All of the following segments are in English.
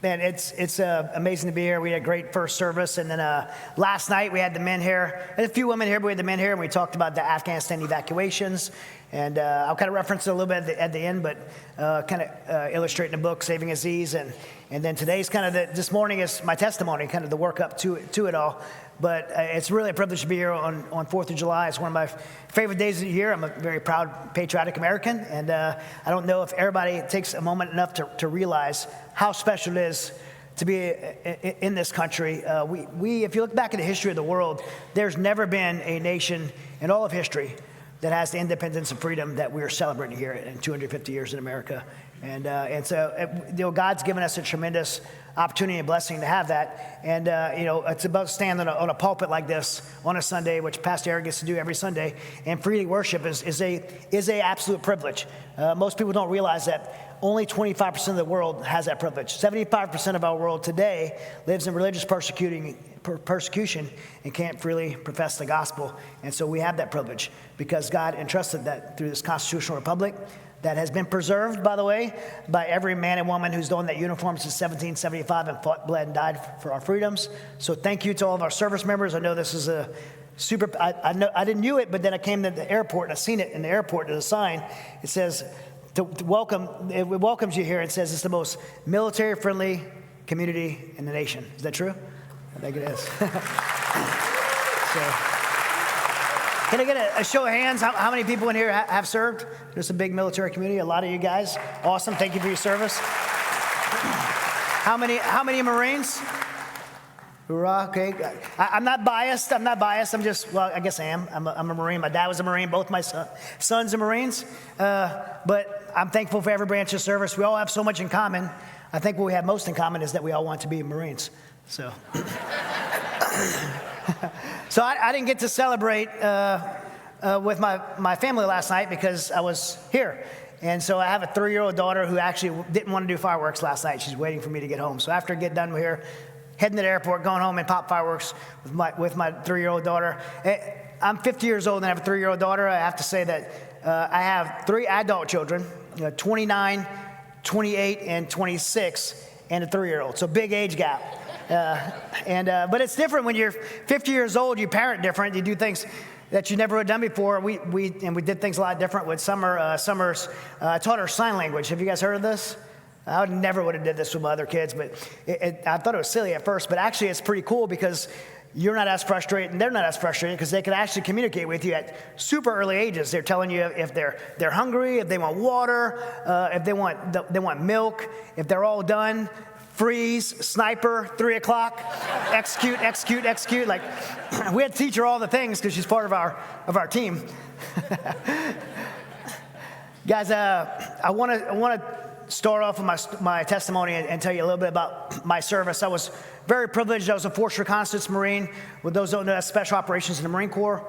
Man, it's amazing to be here. We had a great first service, and then last night we had the men here. And a few women here, but we had the men here, and we talked about the Afghanistan evacuations. And I'll kind of reference it a little bit at the end, but kind of illustrating the book, Saving Aziz. And then today's kind of this morning is my testimony, kind of the work up to it all. But it's really a privilege to be here on 4th of July. It's one of my favorite days of the year. I'm a very proud, patriotic American. And I don't know if everybody takes a moment enough to realize how special it is to be in this country. If you look back at the history of the world, there's never been a nation in all of history that has the independence and freedom that we're celebrating here in 250 years in America. And so God's given us a tremendous opportunity and blessing to have that. And, it's about standing on a pulpit like this on a Sunday, which Pastor Eric gets to do every Sunday, and freely worship is a absolute privilege. Most people don't realize that only 25% of the world has that privilege. 75% of our world today lives in religious persecution and can't freely profess the gospel. And so we have that privilege because God entrusted that through this constitutional republic that has been preserved, by the way, by every man and woman who's donned that uniform since 1775 and fought, bled, and died for our freedoms. So thank you to all of our service members. I know this is a super, I didn't know it, but then I came to the airport and I seen it in the airport. There's a sign. It says, to welcome, it welcomes you here. It says it's the most military-friendly community in the nation. Is that true? I think it is. Can I get a show of hands? How many people in here have served? There's a big military community. A lot of you guys. Awesome. Thank you for your service. How many Marines? Hoorah. Okay. I'm not biased. I'm just, well, I guess I am. I'm a Marine. My dad was a Marine. Both my sons are Marines. But I'm thankful for every branch of service. We all have so much in common. I think what we have most in common is that we all want to be Marines. So... So I didn't get to celebrate with my family last night because I was here. And so I have a 3-year-old daughter who actually didn't want to do fireworks last night. She's waiting for me to get home. So after I get done here, heading to the airport, going home and pop fireworks with my 3-year-old daughter. I'm 50 years old and I have a 3-year-old daughter. I have to say that I have 3 adult children, 29, 28, and 26, and a 3-year-old. So big age gap. But it's different when you're 50 years old. You parent different. You do things that you never had done before. We did things a lot different with Summers. Taught her sign language. Have you guys heard of this? I never would have did this with my other kids, but I thought it was silly at first. But actually, it's pretty cool because you're not as frustrated and they're not as frustrated because they can actually communicate with you at super early ages. They're telling you if they're hungry, if they want water, if they want milk, if they're all done. Freeze, sniper, 3 o'clock, execute. Like, we had to teach her all the things because she's part of our team. Guys, I want to start off with my testimony and tell you a little bit about my service. I was very privileged. I was a Force Reconnaissance Marine. With those who don't know, that's Special Operations in the Marine Corps.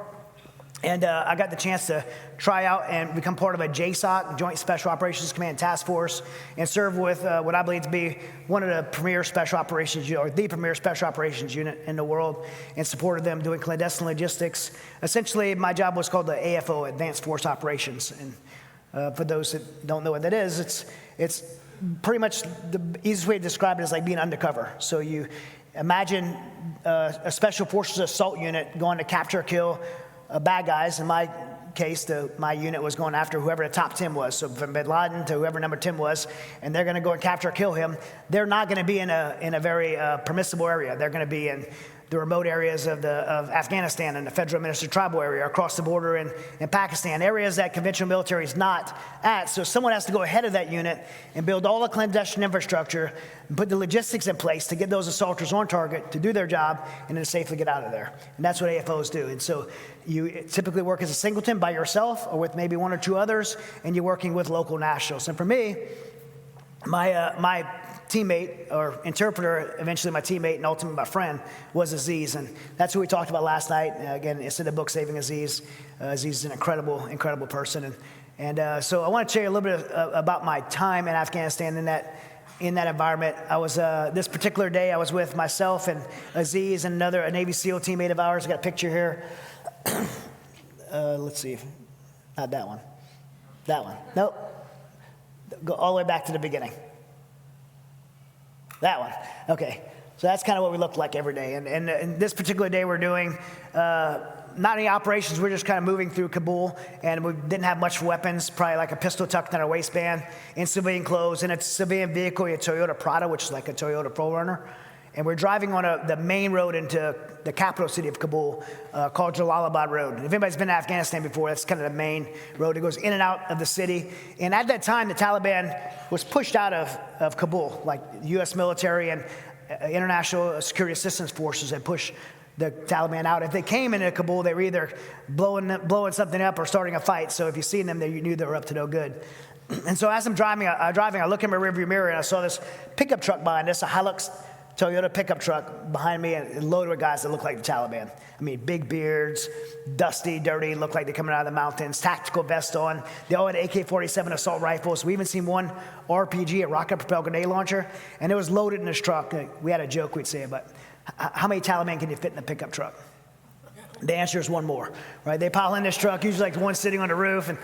And I got the chance to try out and become part of a JSOC, Joint Special Operations Command Task Force, and serve with what I believe to be one of the premier special operations, or the premier special operations unit in the world, and supported them doing clandestine logistics. Essentially, my job was called the AFO, Advanced Force Operations. And for those that don't know what that is, it's pretty much the easiest way to describe it is like being undercover. So you imagine a Special Forces assault unit going to capture or kill bad guys. In my case, my unit was going after whoever the top 10 was. So from Bin Laden to whoever number 10 was, and they're going to go and capture or kill him. They're not going to be in a very permissible area. They're going to be in the remote areas of Afghanistan and the federal administered tribal area, across the border in Pakistan, areas that conventional military is not at. So someone has to go ahead of that unit and build all the clandestine infrastructure and put the logistics in place to get those assaulters on target to do their job and then safely get out of there. And that's what AFOs do. And so you typically work as a singleton by yourself or with maybe 1 or 2 others, and you're working with local nationals. And for me, my teammate or interpreter, eventually my teammate and ultimately my friend, was Aziz. And that's who we talked about last night. Again, it's in the book, Saving Aziz. Aziz is an incredible, incredible person. And so I want to tell you a little bit about my time in Afghanistan in that environment. I was, this particular day, I was with myself and Aziz and a Navy SEAL teammate of ours. I got a picture here. Let's see. Not that one. That one. Nope. Go all the way back to the beginning. That one. Okay. So that's kind of what we looked like every day. And this particular day we're doing not any operations. We're just kind of moving through Kabul, and we didn't have much weapons, probably like a pistol tucked in our waistband, in civilian clothes, and it's a civilian vehicle, a Toyota Prado, which is like a Toyota 4Runner. And we're driving on the main road into the capital city of Kabul called Jalalabad Road. If anybody's been to Afghanistan before, that's kind of the main road. It goes in and out of the city. And at that time, the Taliban was pushed out of Kabul, like U.S. military and international security assistance forces had pushed the Taliban out. If they came into Kabul, they were either blowing something up or starting a fight. So if you seen them, you knew they were up to no good. And so as I'm driving, I look in my rearview mirror and I saw this pickup truck behind us, a Hilux Toyota pickup truck behind me, and loaded with guys that looked like the Taliban. I mean, big beards, dusty, dirty, looked like they're coming out of the mountains, tactical vest on. They all had AK-47 assault rifles. We even seen one RPG, a rocket-propelled grenade launcher, and it was loaded in this truck. We had a joke we'd say, but how many Taliban can you fit in a pickup truck? The answer is one more, right? They pile in this truck, usually like the one sitting on the roof, and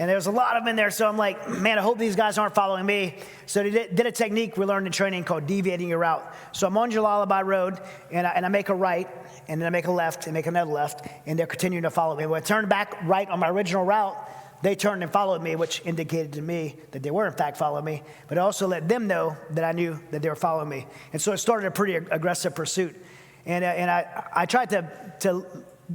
there was a lot of them in there. So I'm like, man, I hope these guys aren't following me. So they did a technique we learned in training called deviating your route. So I'm on Jalalabad Road, and I make a right, and then I make a left, and make another left, and they're continuing to follow me. When I turned back right on my original route, they turned and followed me, which indicated to me that they were in fact following me, but it also let them know that I knew that they were following me. And so it started a pretty aggressive pursuit. And I tried to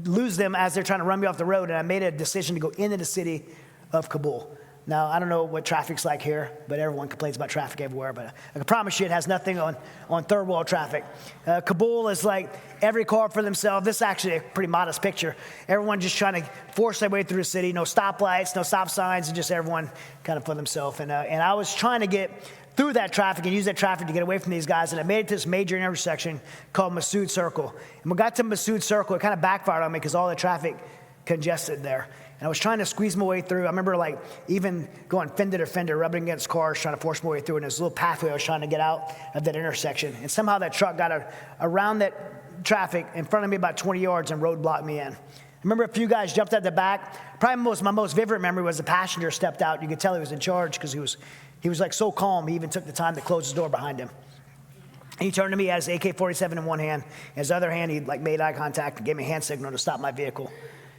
lose them as they're trying to run me off the road, and I made a decision to go into the city of Kabul. Now, I don't know what traffic's like here, but everyone complains about traffic everywhere, but I can promise you it has nothing on third world traffic. Kabul is like every car for themselves. This is actually a pretty modest picture. Everyone just trying to force their way through the city. No stoplights, no stop signs, and just everyone kind of for themselves. And I was trying to get through that traffic and use that traffic to get away from these guys, and I made it to this major intersection called Masood Circle. And when we got to Masood Circle, it kind of backfired on me because all the traffic congested there. And I was trying to squeeze my way through. I remember like even going fender to fender, rubbing against cars, trying to force my way through. And there's a little pathway I was trying to get out of that intersection. And somehow that truck got around that traffic in front of me about 20 yards and roadblocked me in. I remember a few guys jumped out the back. Probably my most vivid memory was the passenger stepped out. You could tell he was in charge because he was like so calm. He even took the time to close his door behind him. And he turned to me, he had his AK-47 in one hand. In his other hand, he like made eye contact and gave me a hand signal to stop my vehicle.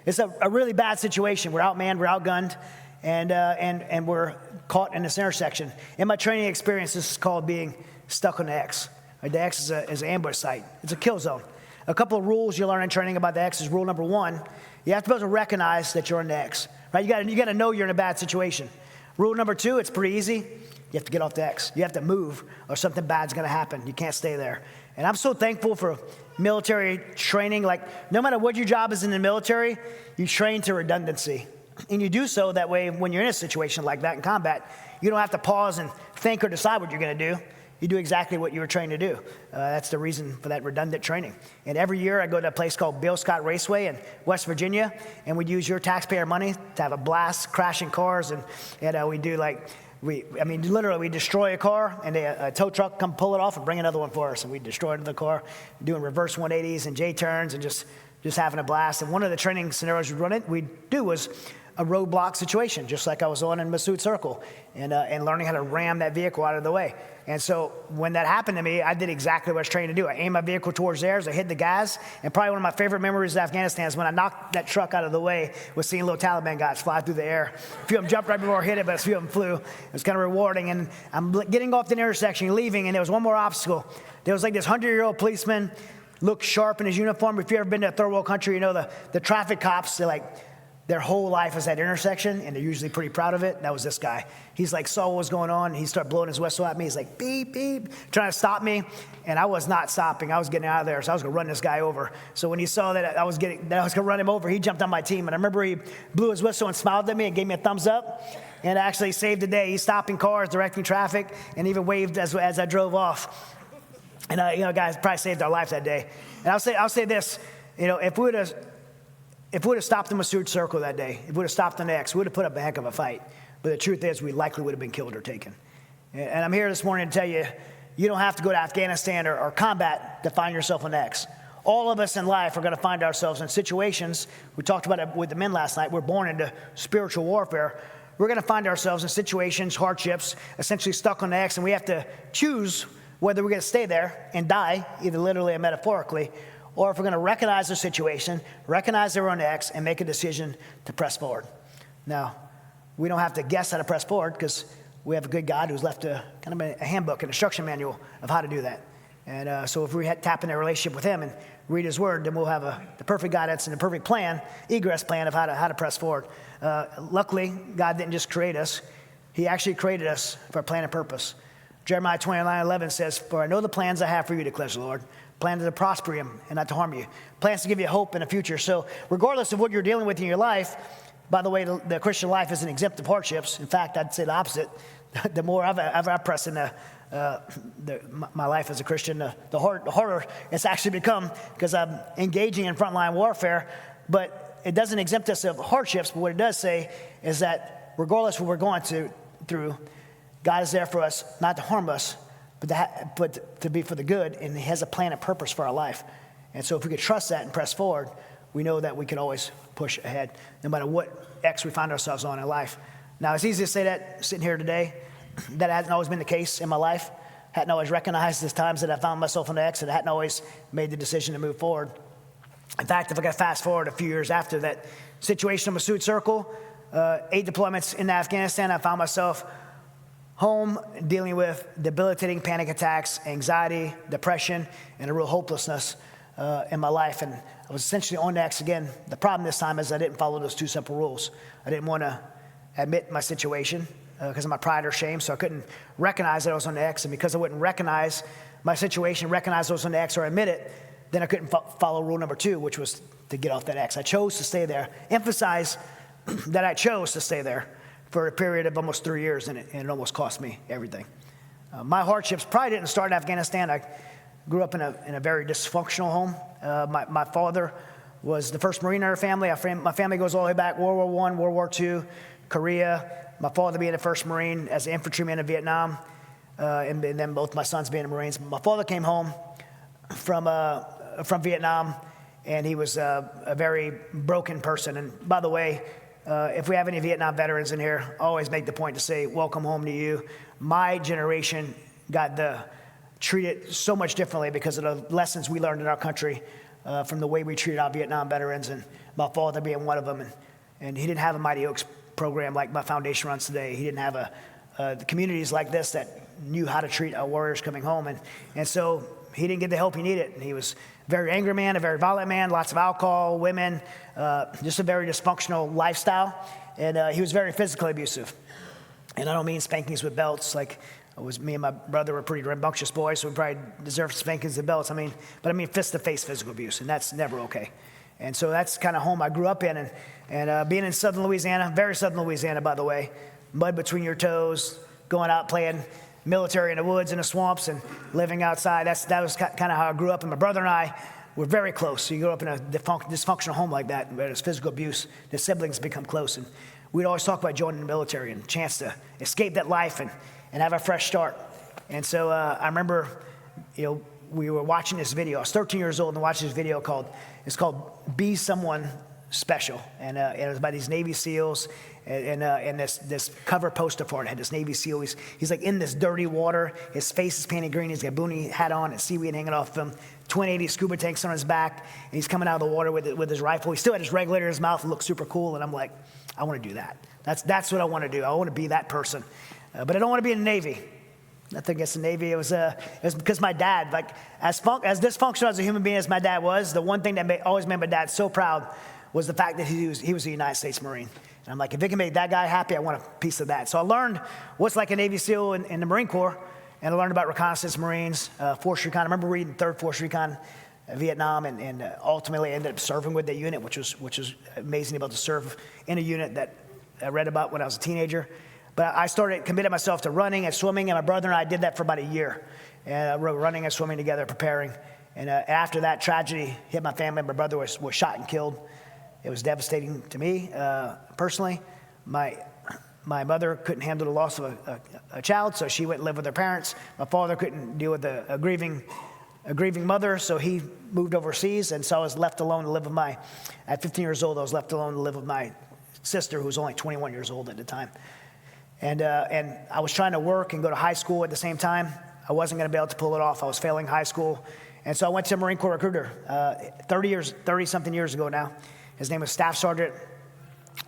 It's a really bad situation. We're outmanned, we're outgunned, and we're caught in this intersection. In my training experience, this is called being stuck on the X. The X is an ambush site. It's a kill zone. A couple of rules you learn in training about the X is rule number one, you have to be able to recognize that you're on the X. Right? You got to know you're in a bad situation. Rule number two, it's pretty easy. You have to get off the X. You have to move or something bad's going to happen. You can't stay there. And I'm so thankful for military training. Like, no matter what your job is in the military, you train to redundancy. And you do so that way when you're in a situation like that in combat, you don't have to pause and think or decide what you're going to do. You do exactly what you were trained to do. That's the reason for that redundant training. And every year I go to a place called Bill Scott Raceway in West Virginia, and we'd use your taxpayer money to have a blast, crashing cars, and we do like, literally we destroy a car, and a tow truck come pull it off and bring another one for us, and we destroy the car, doing reverse 180s and J-turns and just having a blast. And one of the training scenarios we'd do was a roadblock situation, just like I was on in Masood Circle, and learning how to ram that vehicle out of the way. And so when that happened to me, I did exactly what I was trained to do. I aimed my vehicle towards theirs, I hit the gas, and probably one of my favorite memories of Afghanistan is when I knocked that truck out of the way was seeing little Taliban guys fly through the air. A few of them jumped right before I hit it, but a few of them flew. It was kind of rewarding, and I'm getting off the intersection, leaving, and there was one more obstacle. There was like this 100-year-old policeman, looked sharp in his uniform. If you've ever been to a third world country, you know the traffic cops, they're like, their whole life is that intersection, and they're usually pretty proud of it. That was this guy. He's like, saw what was going on, and he started blowing his whistle at me. He's like, beep, beep, trying to stop me, and I was not stopping. I was getting out of there, so I was gonna run this guy over. So when he saw that I was gonna run him over, he jumped on my team, and I remember he blew his whistle and smiled at me and gave me a thumbs up, and actually saved the day. He's stopping cars, directing traffic, and even waved as I drove off. And guys, probably saved our life that day. And I'll say this, if we would have stopped the Masood Circle that day, if we would have stopped the X, we would have put up a heck of a fight. But the truth is, we likely would have been killed or taken. And I'm here this morning to tell you, you don't have to go to Afghanistan or combat to find yourself an X. All of us in life are going to find ourselves in situations, we talked about it with the men last night, we're born into spiritual warfare. We're going to find ourselves in situations, hardships, essentially stuck on the X, and we have to choose whether we're going to stay there and die, either literally or metaphorically, or if we're going to recognize the situation, recognize that we're on the X, and make a decision to press forward. Now, we don't have to guess how to press forward because we have a good God who's left a kind of a handbook, an instruction manual of how to do that. And so if we tap into a relationship with him and read his word, then we'll have the perfect guidance and the perfect plan, egress plan of how to press forward. Luckily, God didn't just create us. He actually created us for a plan and purpose. Jeremiah 29:11 says, "For I know the plans I have for you, declares the Lord, plans to prosper you and not to harm you, plans to give you hope in the future." So regardless of what you're dealing with in your life, by the way, the Christian life isn't exempt of hardships. In fact, I'd say the opposite. The more I've pressed into my life as a Christian, the harder it's actually become because I'm engaging in frontline warfare. But it doesn't exempt us of hardships. But what it does say is that regardless of what we're going through, God is there for us, not to harm us, but to be for the good, and he has a plan and purpose for our life. And so if we could trust that and press forward, we know that we can always push ahead, no matter what X we find ourselves on in life. Now, it's easy to say that sitting here today. That hasn't always been the case in my life. Hadn't always recognized the times that I found myself on the X, and hadn't always made the decision to move forward. In fact, if I could fast forward a few years after that situation on Masood Circle, 8 deployments in Afghanistan, I found myself home dealing with debilitating panic attacks, anxiety, depression, and a real hopelessness in my life. And I was essentially on the X again. The problem this time is I didn't follow those 2 simple rules. I didn't want to admit my situation because of my pride or shame, so I couldn't recognize that I was on the X. And because I wouldn't recognize my situation, recognize I was on the X or admit it, then I couldn't follow rule number 2, which was to get off that X. I chose to stay there. Emphasize that I chose to stay there for a period of almost 3 years, and it almost cost me everything. My hardships probably didn't start in Afghanistan. I grew up in a very dysfunctional home. My father was the first Marine in our family. My family goes all the way back, World War I, World War II, Korea. My father being the first Marine as an infantryman in Vietnam, and then both my sons being Marines. My father came home from Vietnam, and he was a very broken person. And by the way, if we have any Vietnam veterans in here, I always make the point to say, welcome home to you. My generation got treated so much differently because of the lessons we learned in our country from the way we treated our Vietnam veterans, and my father being one of them. And he didn't have a Mighty Oaks program like my foundation runs today. He didn't have communities like this that knew how to treat our warriors coming home. And so he didn't get the help he needed. And he was a very angry man, a very violent man, lots of alcohol, women, just a very dysfunctional lifestyle. And he was very physically abusive. And I don't mean spankings with belts. Like, me and my brother were pretty rambunctious boys, so we probably deserved spankings and belts. But I mean fist-to-face physical abuse, and that's never okay. And so that's kind of home I grew up in. And being in southern Louisiana, very southern Louisiana, by the way, mud between your toes, going out playing military in the woods, in the swamps, and living outside. That was kind of how I grew up. And my brother and I were very close. So you grow up in a dysfunctional home like that, where there's physical abuse, the siblings become close. And we'd always talk about joining the military and a chance to escape that life and have a fresh start. And so I remember, we were watching this video. I was 13 years old and watching this video called Be Someone Special. And it was by these Navy SEALs, and this cover poster for it had this Navy SEAL. He's like in this dirty water. His face is painted green. He's got a boonie hat on and seaweed hanging off him. 2080 scuba tanks on his back. And he's coming out of the water with his rifle. He still had his regulator in his mouth and looked super cool. And I'm like, I want to do that. That's what I want to do. I want to be that person. But I don't want to be in the Navy. Nothing against the Navy. It was because my dad, like as dysfunctional as a human being as my dad was, the one thing that always made my dad so proud was the fact that he was a United States Marine. And I'm like, if it can make that guy happy, I want a piece of that. So I learned what's like a Navy SEAL in the Marine Corps, and I learned about reconnaissance Marines, Force Recon. I remember reading 3rd Force Recon, Vietnam, and ultimately ended up serving with that unit, which was amazing to be able to serve in a unit that I read about when I was a teenager. But I committed myself to running and swimming, and my brother and I did that for about a year. And running and swimming together, preparing. And after that tragedy hit my family, my brother was shot and killed. It was devastating to me personally. My mother couldn't handle the loss of a child, so she went and lived with her parents. My father couldn't deal with a grieving mother, so he moved overseas, and so I was left alone to live with at 15 years old, I was left alone to live with my sister, who was only 21 years old at the time. And I was trying to work and go to high school at the same time. I wasn't going to be able to pull it off. I was failing high school. And so I went to a Marine Corps recruiter 30-something years ago now. His name was Staff Sergeant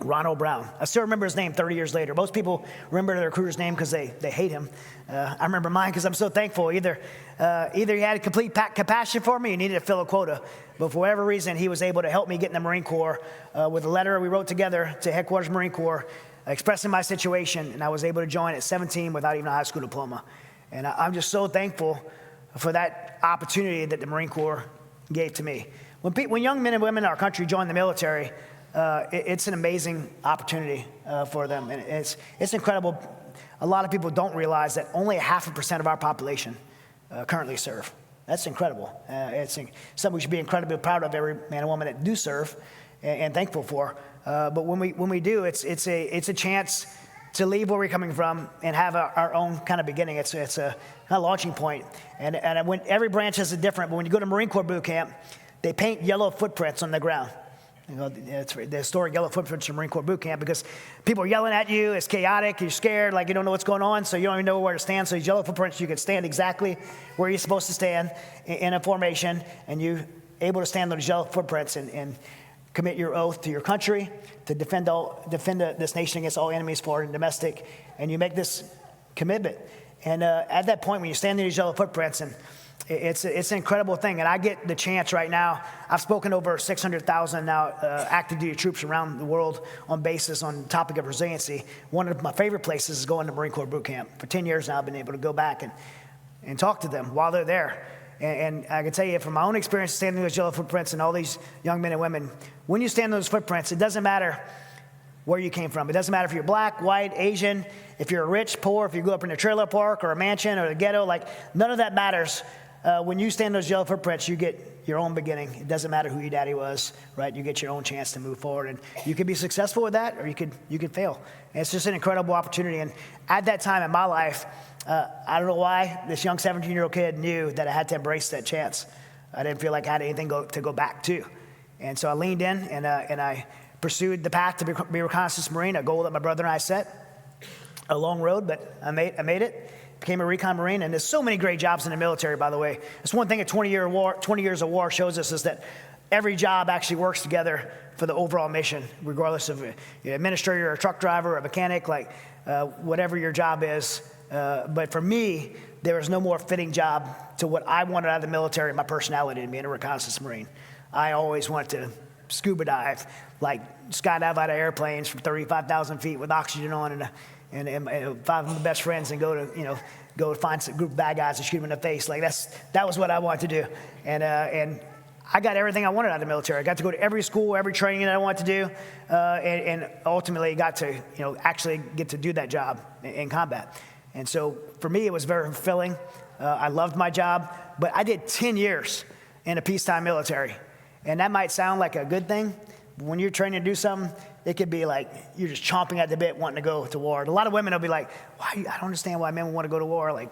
Ronald Brown. I still remember his name 30 years later. Most people remember their recruiter's name because they hate him. I remember mine because I'm so thankful. Either he had a complete compassion for me, he needed to fill a quota. But for whatever reason, he was able to help me get in the Marine Corps with a letter we wrote together to Headquarters Marine Corps expressing my situation, and I was able to join at 17 without even a high school diploma. And I'm just so thankful for that opportunity that the Marine Corps gave to me. When young men and women in our country join the military, it's an amazing opportunity for them, and it's incredible. A lot of people don't realize that only 0.5% of our population currently serve. That's incredible. It's something we should be incredibly proud of, every man and woman that do serve, and thankful for. But when we do, it's a chance to leave where we're coming from and have our own kind of beginning. It's a kind of launching point. And when every branch is different, but when you go to Marine Corps boot camp, they paint yellow footprints on the ground. You know, it's the historic yellow footprints from Marine Corps boot camp, because people are yelling at you. It's chaotic. You're scared, like you don't know what's going on, so you don't even know where to stand. So these yellow footprints, you can stand exactly where you're supposed to stand in a formation, and you're able to stand on those yellow footprints and commit your oath to your country, to defend this nation against all enemies, foreign and domestic, and you make this commitment. And at that point, when you stand in these yellow footprints, and it's an incredible thing. And I get the chance right now. I've spoken over 600,000 now active duty troops around the world on bases on the topic of resiliency. One of my favorite places is going to Marine Corps boot camp. For 10 years now, I've been able to go back and talk to them while they're there. And I can tell you from my own experience standing in those yellow footprints and all these young men and women, when you stand in those footprints, it doesn't matter where you came from. It doesn't matter if you're black, white, Asian, if you're rich, poor, if you grew up in a trailer park or a mansion or the ghetto, like none of that matters. When you stand in those yellow footprints, you get your own beginning. It doesn't matter who your daddy was, right? You get your own chance to move forward, and you can be successful with that, or you could fail. And it's just an incredible opportunity. And at that time in my life, I don't know why this young 17-year-old kid knew that I had to embrace that chance. I didn't feel like I had anything to go back to, and so I leaned in and I pursued the path to be a reconnaissance Marine, a goal that my brother and I set. A long road, but I made it. Became a recon Marine, and there's so many great jobs in the military, by the way. It's one thing a 20 years of war shows us, is that every job actually works together for the overall mission, regardless of you're an administrator, or a truck driver, or a mechanic, like whatever your job is. But for me, there was no more fitting job to what I wanted out of the military and my personality to being a reconnaissance Marine. I always wanted to scuba dive, like skydive out of airplanes from 35,000 feet with oxygen on and 5 of my best friends, and go find some group of bad guys and shoot them in the face. Like that was what I wanted to do. And I got everything I wanted out of the military. I got to go to every school, every training that I wanted to do, and ultimately got to actually get to do that job in combat. And so for me, it was very fulfilling. I loved my job, but I did 10 years in a peacetime military. And that might sound like a good thing, but when you're training to do something, it could be like you're just chomping at the bit wanting to go to war. A lot of women will be like, I don't understand why men would want to go to war. Like,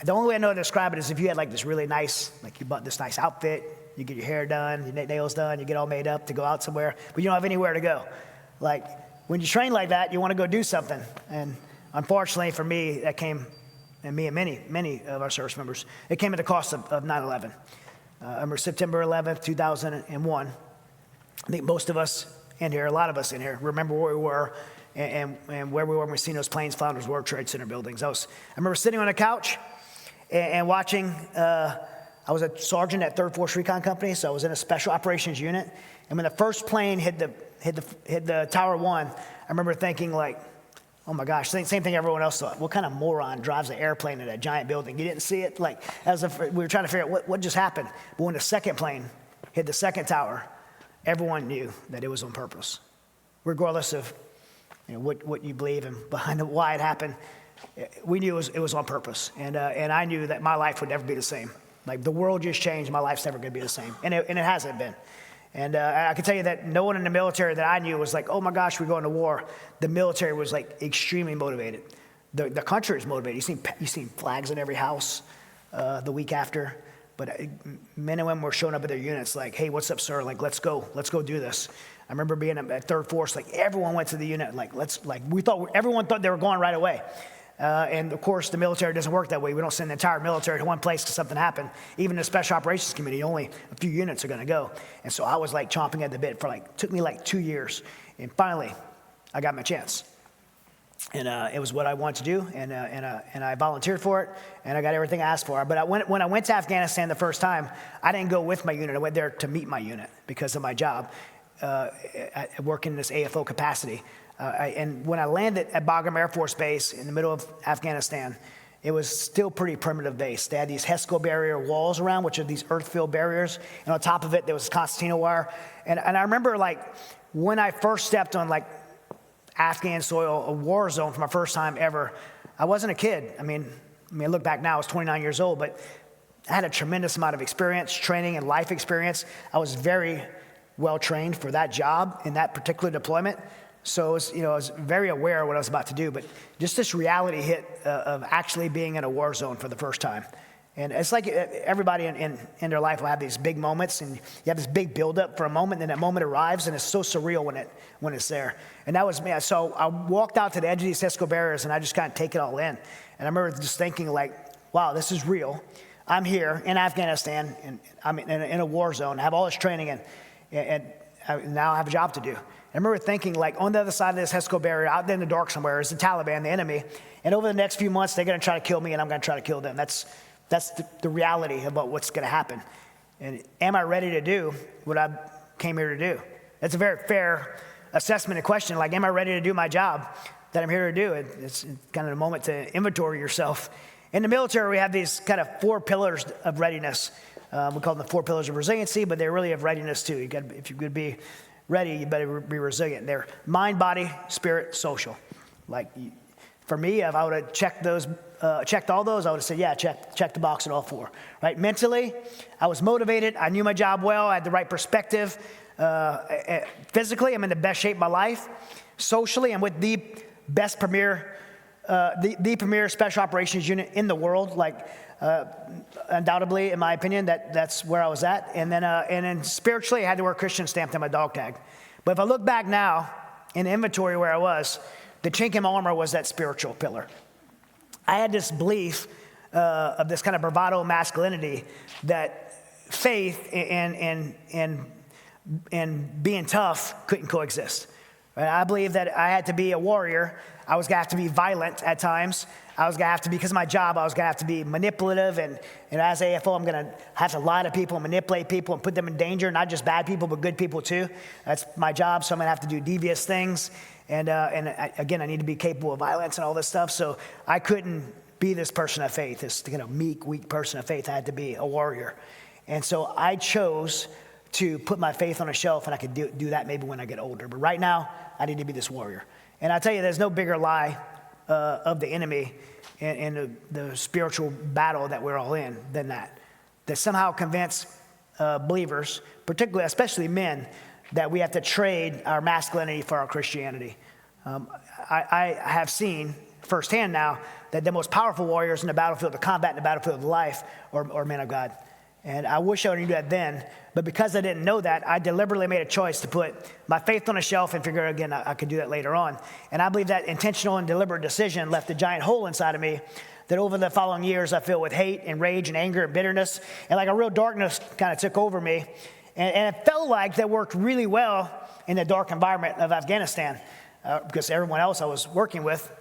the only way I know to describe it is if you had like this really nice, like you bought this nice outfit, you get your hair done, your nails done, you get all made up to go out somewhere, but you don't have anywhere to go. Like, when you train like that, you want to go do something. And unfortunately for me, that came, and me and many of our service members, it came at the cost of 9/11. I remember September 11th, 2001. I think most of us in here, a lot of us in here, remember where we were and where we were when we seen those planes fly in those World Trade Center buildings. I remember sitting on a couch and watching. I was a sergeant at 3rd Force Recon Company, so I was in a special operations unit. And when the first plane hit the Tower 1, I remember thinking like, oh my gosh, same thing everyone else thought. What kind of moron drives an airplane in a giant building? You didn't see it? Like, as if we were trying to figure out what just happened. But when the second plane hit the second tower, everyone knew that it was on purpose. Regardless of what you believe and behind why it happened, we knew it was on purpose. And I knew that my life would never be the same. Like, the world just changed. My life's never going to be the same. And it hasn't been. And I can tell you that no one in the military that I knew was like, oh my gosh, we're going to war. The military was like extremely motivated. The country is motivated. You seen flags in every house the week after. But men and women were showing up at their units like, hey, what's up, sir? Like, let's go do this. I remember being at 3rd Force, like everyone went to the unit, like everyone thought they were going right away. And of course, the military doesn't work that way. We don't send the entire military to one place because something happened. Even the Special Operations Committee, only a few units are going to go. And so I was like chomping at the bit for took me like 2 years. And finally, I got my chance. And it was what I wanted to do, and I volunteered for it, and I got everything I asked for. But when I went to Afghanistan the first time, I didn't go with my unit. I went there to meet my unit because of my job, working in this AFO capacity. And when I landed at Bagram Air Force Base in the middle of Afghanistan, it was still pretty primitive base. They had these HESCO barrier walls around, which are these earth-filled barriers, and on top of it, there was concertina wire. And I remember when I first stepped on Afghan soil, a war zone for my first time ever. I wasn't a kid. I mean, I look back now, I was 29 years old, but I had a tremendous amount of experience, training, and life experience. I was very well trained for that job in that particular deployment. So I was very aware of what I was about to do, but just this reality hit of actually being in a war zone for the first time. And it's like everybody in their life will have these big moments, and you have this big buildup for a moment, and that moment arrives, and it's so surreal when it's there. And that was me. So I walked out to the edge of these HESCO barriers, and I just kind of take it all in. And I remember just thinking wow, this is real. I'm here in Afghanistan, and I'm in a war zone. I have all this training, and now I have a job to do. I remember thinking, on the other side of this HESCO barrier, out there in the dark somewhere, is the Taliban, the enemy. And over the next few months, they're going to try to kill me, and I'm going to try to kill them. That's the reality about what's going to happen. And am I ready to do what I came here to do? That's a very fair assessment and question. Am I ready to do my job that I'm here to do? It's kind of a moment to inventory yourself. In the military, we have these kind of 4 pillars of readiness. We call them the 4 pillars of resiliency, but they really have readiness too. If you're going to be ready, you better be resilient. They're mind, body, spirit, social. For me, if I would have checked all those, I would have said, yeah, check the box at all 4. Right? Mentally, I was motivated. I knew my job well. I had the right perspective. Physically, I'm in the best shape of my life. Socially, I'm with the best premier special operations unit in the world. Undoubtedly, in my opinion, that's where I was at. And then spiritually, I had the word Christian stamped on my dog tag. But if I look back now in inventory where I was, the chink in my armor was that spiritual pillar. I had this belief of this kind of bravado masculinity that faith and being tough couldn't coexist. Right? I believe that I had to be a warrior. I was going to have to be violent at times. I was going to have to, because of my job, I was going to have to be manipulative. And as AFO, I'm going to have to lie to people and manipulate people and put them in danger, not just bad people, but good people too. That's my job, so I'm going to have to do devious things. And again, I need to be capable of violence and all this stuff. So I couldn't be this person of faith, this meek, weak person of faith. I had to be a warrior. And so I chose to put my faith on a shelf, and I could do that maybe when I get older. But right now, I need to be this warrior. And I tell you, there's no bigger lie of the enemy in the spiritual battle that we're all in than that. That somehow convince believers, particularly, especially men, that we have to trade our masculinity for our Christianity. I have seen firsthand now that the most powerful warriors in the battlefield, the combat in the battlefield of life, are men of God. And I wish I knew that then, but because I didn't know that, I deliberately made a choice to put my faith on a shelf and figure, again, I could do that later on. And I believe that intentional and deliberate decision left a giant hole inside of me that over the following years I filled with hate and rage and anger and bitterness, and a real darkness kind of took over me. And it felt like that worked really well in the dark environment of Afghanistan because everyone else I was working with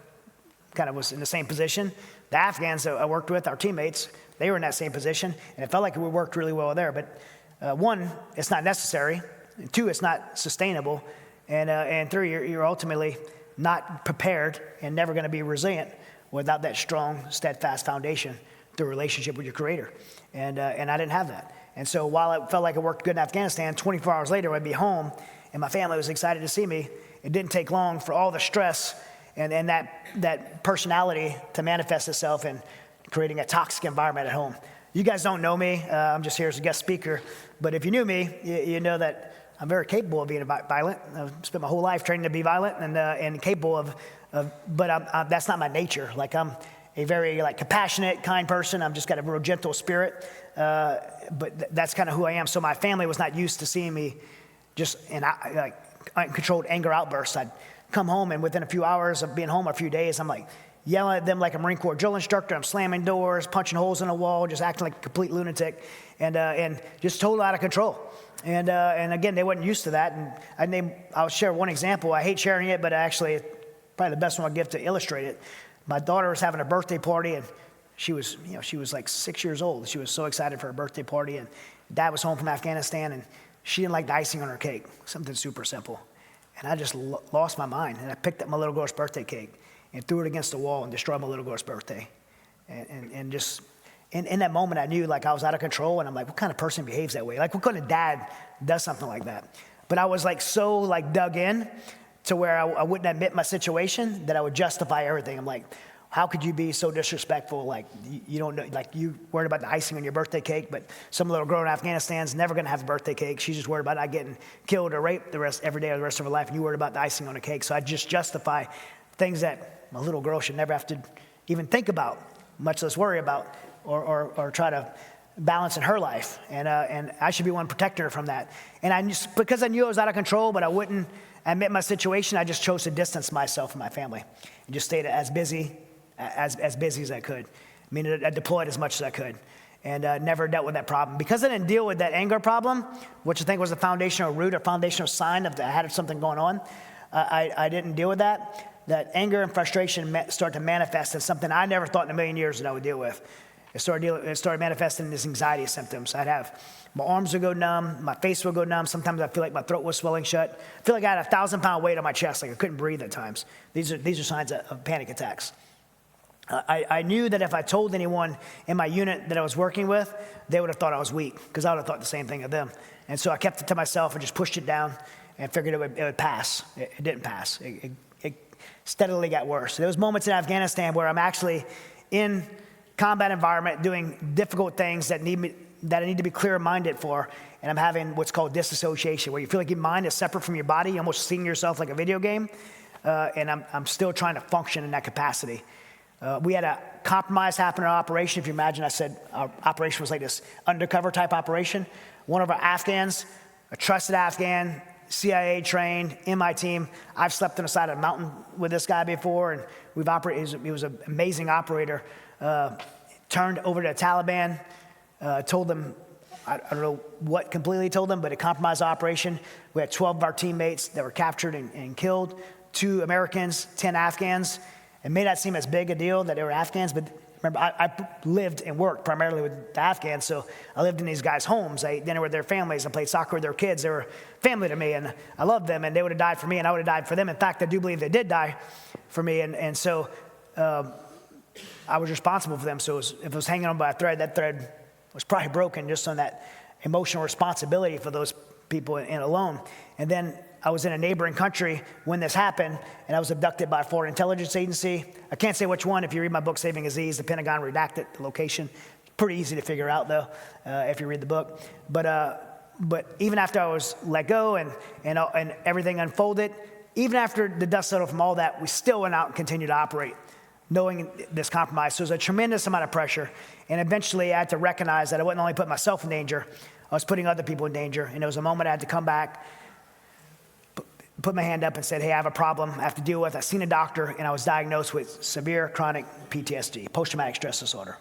kind of was in the same position. The Afghans that I worked with, our teammates, they were in that same position, and it felt like we worked really well there. But 1, it's not necessary. And 2, it's not sustainable. And 3, you're ultimately not prepared and never going to be resilient without that strong, steadfast foundation, the relationship with your Creator. And I didn't have that. And so while it felt like it worked good in Afghanistan, 24 hours later I'd be home, and my family was excited to see me. It didn't take long for all the stress and that personality to manifest itself in creating a toxic environment at home. You guys don't know me. I'm just here as a guest speaker. But if you knew me, you know that I'm very capable of being violent. I've spent my whole life training to be violent and capable of but that's not my nature. I'm a very compassionate, kind person. I've just got a real gentle spirit. But that's kind of who I am. So my family was not used to seeing me just in uncontrolled anger outbursts. I'd come home, and within a few hours of being home, a few days, I'm like, yelling at them like a Marine Corps drill instructor. I'm slamming doors, punching holes in the wall, just acting like a complete lunatic, and just totally out of control. And again, they weren't used to that. And I'll share one example. I hate sharing it, but actually, probably the best one I'll give to illustrate it. My daughter was having a birthday party, and she was like 6 years old. She was so excited for her birthday party, and Dad was home from Afghanistan, and she didn't like the icing on her cake, something super simple. And I just lost my mind, and I picked up my little girl's birthday cake and threw it against the wall and destroyed my little girl's birthday. And just in that moment, I knew like I was out of control, and I'm like, what kind of person behaves that way? Like, what kind of dad does something like that? But I was like so like dug in to where I wouldn't admit my situation, that I would justify everything. I'm like, how could you be so disrespectful? Like, you don't know, like you worried about the icing on your birthday cake, but some little girl in Afghanistan's never gonna have a birthday cake. She's just worried about not getting killed or raped every day of the rest of her life, and you worried about the icing on the cake. So I just justify things that my little girl should never have to even think about, much less worry about, or try to balance in her life. And I should be one protecting her from that. And because I knew I was out of control, but I wouldn't admit my situation, I just chose to distance myself from my family and just stayed as busy as I could. I mean, I deployed as much as I could, and never dealt with that problem. Because I didn't deal with that anger problem, which I think was a foundational root, a foundational sign of that I had something going on, I didn't deal with that. That anger and frustration start to manifest as something I never thought in a million years that I would deal with. It started manifesting as anxiety symptoms. I'd have, my arms would go numb, my face would go numb. Sometimes I feel like my throat was swelling shut. I feel like I had a 1,000-pound weight on my chest, like I couldn't breathe at times. These are signs of panic attacks. I knew that if I told anyone in my unit that I was working with, they would have thought I was weak, because I would have thought the same thing of them. And so I kept it to myself and just pushed it down and figured it would pass. It didn't pass. It steadily got worse. There was moments in Afghanistan where I'm actually in combat environment doing difficult things that I need to be clear-minded for, and I'm having what's called disassociation, where you feel like your mind is separate from your body, you're almost seeing yourself like a video game, and I'm still trying to function in that capacity. We had a compromise happen in our operation. If you imagine, I said our operation was like this undercover type operation. One of our Afghans, a trusted Afghan, CIA trained in my team. I've slept on the side of a mountain with this guy before, and we've operated. He was an amazing operator. Turned over to the Taliban, told them, I don't know what completely told them, but a compromised operation. We had 12 of our teammates that were captured and killed, 2 Americans, 10 Afghans. It may not seem as big a deal that they were Afghans, but remember, I lived and worked primarily with the Afghans, so I lived in these guys' homes. I ate dinner with their families. I played soccer with their kids. They were family to me, and I loved them, and they would have died for me, and I would have died for them. In fact, I do believe they did die for me, and so I was responsible for them. So if it was hanging on by a thread, that thread was probably broken just on that emotional responsibility for those people and alone. And then I was in a neighboring country when this happened, and I was abducted by a foreign intelligence agency. I can't say which one. If you read my book, Saving Aziz, the Pentagon redacted the location. Pretty easy to figure out, though, if you read the book. But even after I was let go and everything unfolded, even after the dust settled from all that, we still went out and continued to operate, knowing this compromise. So there's a tremendous amount of pressure. And eventually I had to recognize that I wouldn't only put myself in danger, I was putting other people in danger. And there was a moment I had to come back, put my hand up and said, hey, I have a problem I have to deal with. I've seen a doctor, and I was diagnosed with severe chronic PTSD, post-traumatic stress disorder.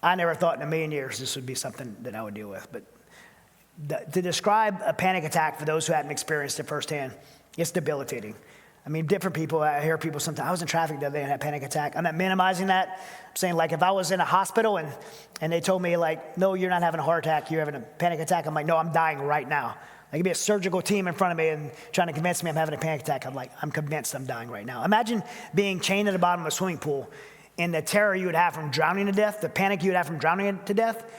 I never thought in a million years this would be something that I would deal with. But to describe a panic attack for those who hadn't experienced it firsthand, it's debilitating. I mean, different people, I hear people sometimes, I was in traffic the other day and had a panic attack. I'm not minimizing that. I'm saying, like, if I was in a hospital and they told me, like, no, you're not having a heart attack, you're having a panic attack, I'm like, no, I'm dying right now. There could be a surgical team in front of me and trying to convince me I'm having a panic attack. I'm convinced I'm dying right now. Imagine being chained at the bottom of a swimming pool and the terror you would have from drowning to death, the panic you would have from drowning to death,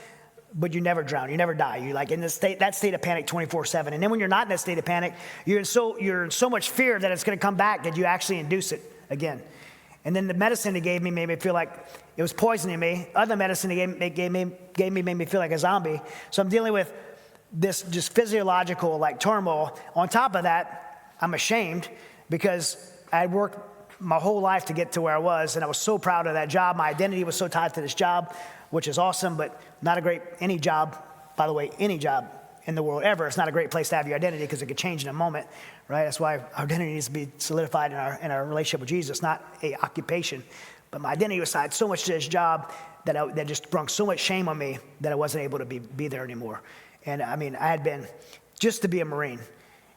but you never drown, you never die. You're like in that state of panic 24/7. And then when you're not in that state of panic, you're in so much fear that it's gonna come back that you actually induce it again. And then the medicine they gave me made me feel like it was poisoning me. Other medicine they gave me made me feel like a zombie. So I'm dealing with this just physiological like turmoil. On top of that, I'm ashamed because I had worked my whole life to get to where I was, and I was so proud of that job. My identity was so tied to this job, which is awesome, but not a great, any job, by the way, any job in the world ever. It's not a great place to have your identity because it could change in a moment, right? That's why our identity needs to be solidified in our relationship with Jesus, not a occupation. But my identity was tied so much to this job that just brought so much shame on me that I wasn't able to be there anymore. And I mean, I had been just to be a Marine,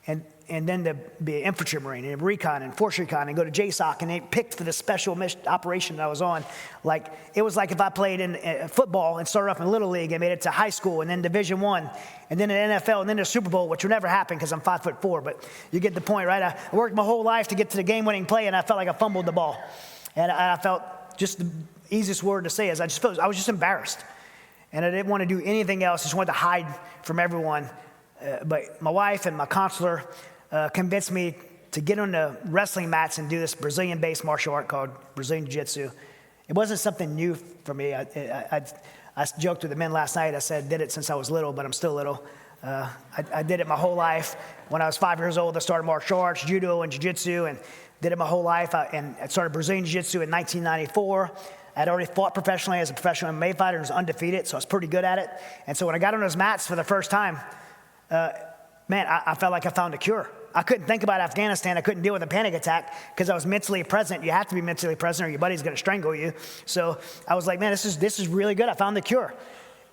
and then to be an infantry Marine and recon and force recon and go to JSOC, and they picked for the special mission operation that I was on. Like, it was like if I played in football and started off in Little League and made it to high school and then Division I and then an NFL and then the Super Bowl, which would never happen because I'm 5'4", but you get the point, right? I worked my whole life to get to the game-winning play, and I felt like I fumbled the ball. And I felt, just the easiest word to say is I was just embarrassed. And I didn't want to do anything else. I just wanted to hide from everyone. But my wife and my counselor convinced me to get on the wrestling mats and do this Brazilian-based martial art called Brazilian Jiu-Jitsu. It wasn't something new for me. I joked with the men last night. I said I did it since I was little, but I'm still little. I did it my whole life. When I was 5 years old, I started martial arts, judo, and jiu-jitsu, and did it my whole life. And I started Brazilian Jiu-Jitsu in 1994. I'd already fought professionally as a professional MMA fighter and was undefeated, so I was pretty good at it. And so when I got on those mats for the first time, I felt like I found a cure. I couldn't think about Afghanistan. I couldn't deal with a panic attack because I was mentally present. You have to be mentally present or your buddy's going to strangle you. So I was like, man, this is really good. I found the cure.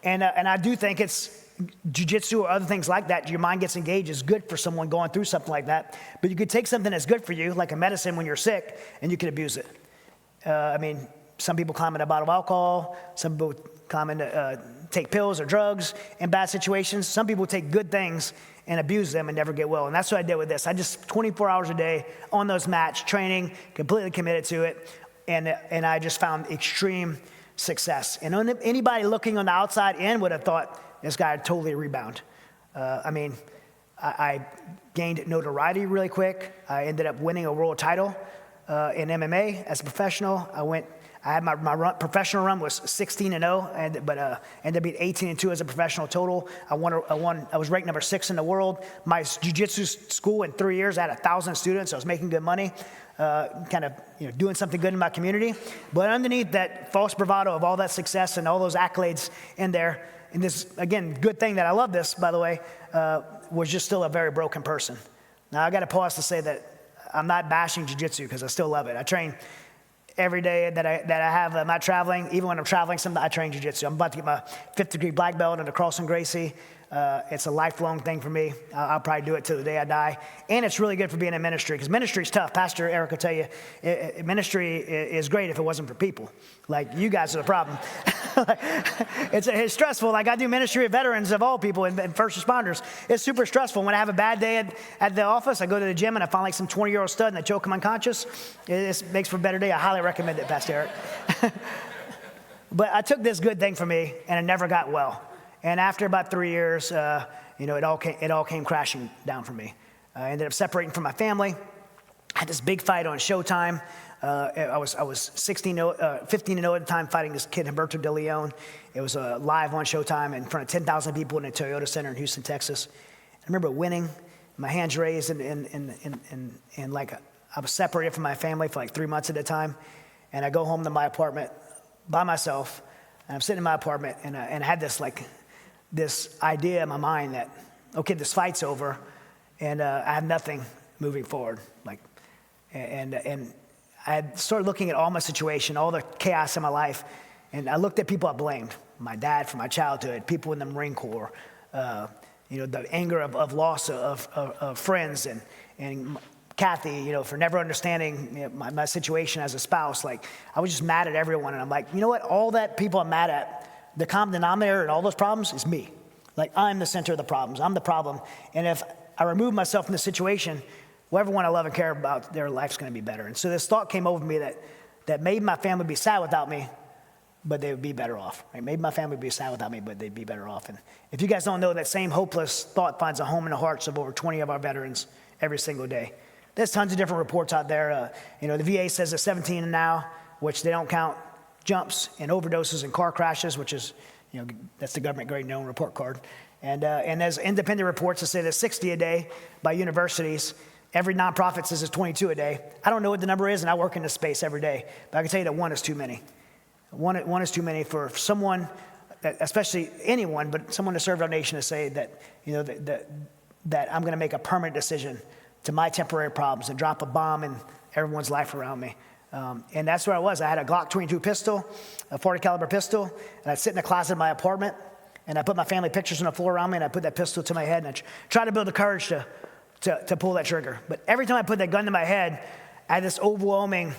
And I do think it's jiu-jitsu or other things like that. Your mind gets engaged is good for someone going through something like that. But you could take something that's good for you, like a medicine when you're sick, and you can abuse it. Some people climb in a bottle of alcohol. Some people climb into take pills or drugs in bad situations. Some people take good things and abuse them and never get well. And that's what I did with this. I just 24 hours a day on those mats, training, completely committed to it. And I just found extreme success. And anybody looking on the outside in would have thought this guy would totally rebound. I gained notoriety really quick. I ended up winning a world title in MMA as a professional. I had my professional run was 16-0, but ended up being 18-2 as a professional total. I was ranked number 6 in the world. My jiu-jitsu school in 3 years, I had 1,000 students. I was making good money, doing something good in my community. But underneath that false bravado of all that success and all those accolades in there, and this, again, good thing that I love this, by the way, was just still a very broken person. Now, I got to pause to say that I'm not bashing jiu-jitsu because I still love it. I train every day that I have. I'm not traveling. Even when I'm traveling, sometimes I train jiu-jitsu. I'm about to get my 5th degree black belt in the Carlson Gracie. It's a lifelong thing for me. I'll probably do it till the day I die. And it's really good for being in ministry because ministry is tough. Pastor Eric will tell you, ministry is great if it wasn't for people. Like, you guys are the problem. It's stressful. Like, I do ministry with veterans of all people and first responders. It's super stressful. When I have a bad day at the office, I go to the gym and I find like some 20-year-old stud and I choke him unconscious. It makes for a better day. I highly recommend it, Pastor Eric. But I took this good thing for me and it never got well. And after about 3 years, it all came crashing down for me. I ended up separating from my family. I had this big fight on Showtime. I was 15-0 at the time, fighting this kid Humberto de Leon. It was live on Showtime in front of 10,000 people in a Toyota Center in Houston, Texas. I remember winning, my hands raised, and like I was separated from my family for like 3 months at a time. And I go home to my apartment by myself, and I'm sitting in my apartment, and I had this idea in my mind that, okay, this fight's over, and I have nothing moving forward. And I had started looking at all my situation, all the chaos in my life, and I looked at people I blamed. My dad from my childhood, people in the Marine Corps, the anger of loss of friends, and Kathy, for never understanding my situation as a spouse. Like, I was just mad at everyone, and I'm like, you know what? All that people I'm mad at, the common denominator in all those problems is me. Like, I'm the center of the problems. I'm the problem. And if I remove myself from the situation, everyone I love and care about, their life's going to be better. And so this thought came over me that maybe my family would be sad without me, but they would be better off. Right? Maybe my family would be sad without me, but they'd be better off. And if you guys don't know, that same hopeless thought finds a home in the hearts of over 20 of our veterans every single day. There's tons of different reports out there. The VA says it's 17 now, which they don't count jumps and overdoses and car crashes, which is, that's the government grade known report card. And there's independent reports that say there's 60 a day by universities. Every nonprofit says it's 22 a day. I don't know what the number is, and I work in this space every day. But I can tell you that one is too many. One is too many for someone especially anyone, but someone to serve our nation, to say that, that I'm going to make a permanent decision to my temporary problems and drop a bomb in everyone's life around me. And that's where I was. I had a Glock 22 pistol, a 40 caliber pistol, and I'd sit in the closet of my apartment, and I put my family pictures on the floor around me, and I put that pistol to my head, and I tried to build the courage to pull that trigger. But every time I put that gun to my head, I had this overwhelming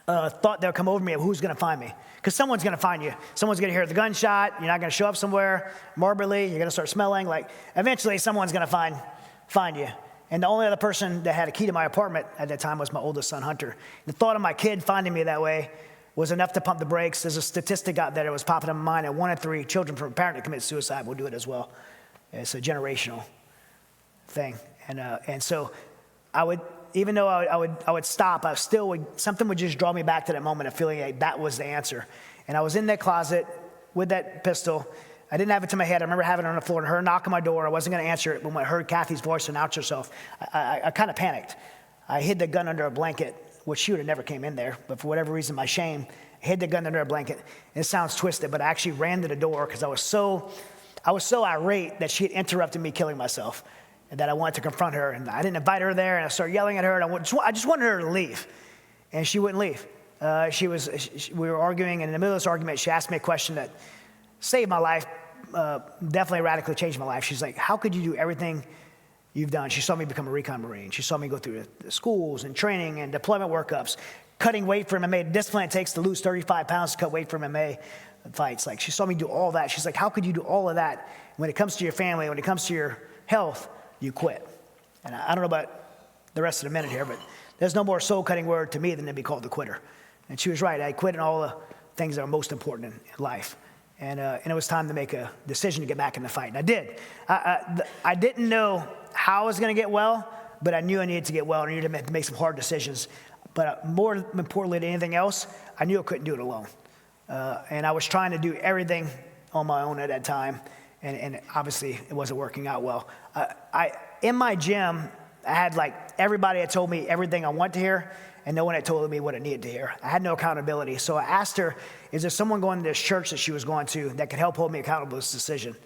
thought that would come over me of who's going to find me. Because someone's going to find you. Someone's going to hear the gunshot. You're not going to show up somewhere morbidly. You're going to start smelling. Like, eventually, someone's going to find you. And the only other person that had a key to my apartment at that time was my oldest son, Hunter. The thought of my kid finding me that way was enough to pump the brakes. There's a statistic out there that was popping in my mind that 1 in 3 children from a parent that commits suicide will do it as well. It's a generational thing. And so I would, even though I would stop, something would just draw me back to that moment of feeling like that was the answer. And I was in that closet with that pistol. I didn't have it to my head. I remember having it on the floor and her knock on my door. I wasn't going to answer it, but when I heard Kathy's voice announce herself, I kind of panicked. I hid the gun under a blanket, which she would have never came in there, but for whatever reason, my shame, I hid the gun under a blanket. It sounds twisted, but I actually ran to the door because I was so irate that she had interrupted me killing myself, and that I wanted to confront her. And I didn't invite her there, and I started yelling at her, and I just wanted her to leave, and she wouldn't leave. We were arguing, and in the middle of this argument, she asked me a question that saved my life, definitely radically changed my life. She's like, how could you do everything you've done? She saw me become a recon Marine. She saw me go through the schools and training and deployment workups, cutting weight for MMA, the discipline it takes to lose 35 pounds to cut weight for MMA fights. Like, she saw me do all that. She's like, how could you do all of that? When it comes to your family, when it comes to your health, you quit. And I don't know about the rest of the minute here, but there's no more soul-cutting word to me than to be called the quitter. And she was right. I quit in all the things that are most important in life. And it was time to make a decision to get back in the fight. And I did. I didn't know how I was going to get well, but I knew I needed to get well. I needed to make some hard decisions. But more importantly than anything else, I knew I couldn't do it alone. And I was trying to do everything on my own at that time. And obviously, it wasn't working out well. In my gym, I had everybody had told me everything I wanted to hear, and no one had told me what I needed to hear. I had no accountability. So I asked her, is there someone going to this church that she was going to that could help hold me accountable to this decision?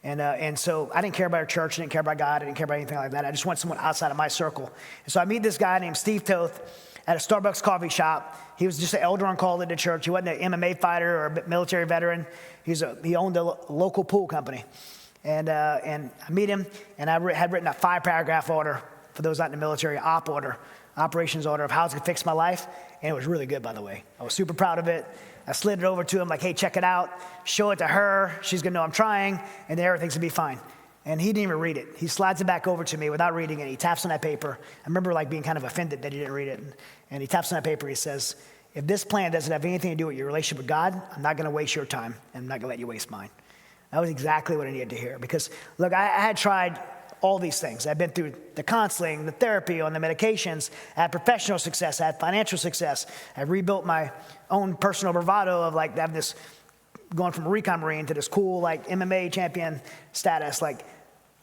And so I didn't care about her church. I didn't care about God. I didn't care about anything like that. I just wanted someone outside of my circle. And so I meet this guy named Steve Toth at a Starbucks coffee shop. He was just an elder on call at the church. He wasn't an MMA fighter or a military veteran. He owned a local pool company. And I meet him, and I had written a 5-paragraph order, for those not in the military, operations order of how it's going to fix my life. And it was really good, by the way. I was super proud of it. I slid it over to him like, hey, check it out. Show it to her. She's going to know I'm trying, and then everything's going to be fine. And he didn't even read it. He slides it back over to me without reading it. He taps on that paper. I remember being kind of offended that he didn't read it. And he taps on that paper. He says, if this plan doesn't have anything to do with your relationship with God, I'm not going to waste your time, and I'm not going to let you waste mine. That was exactly what I needed to hear. Because, look, I had tried all these things. I've been through the counseling, the therapy, on the medications. I had professional success. I had financial success. I rebuilt my own personal bravado of having this, going from a recon Marine to this cool MMA champion status.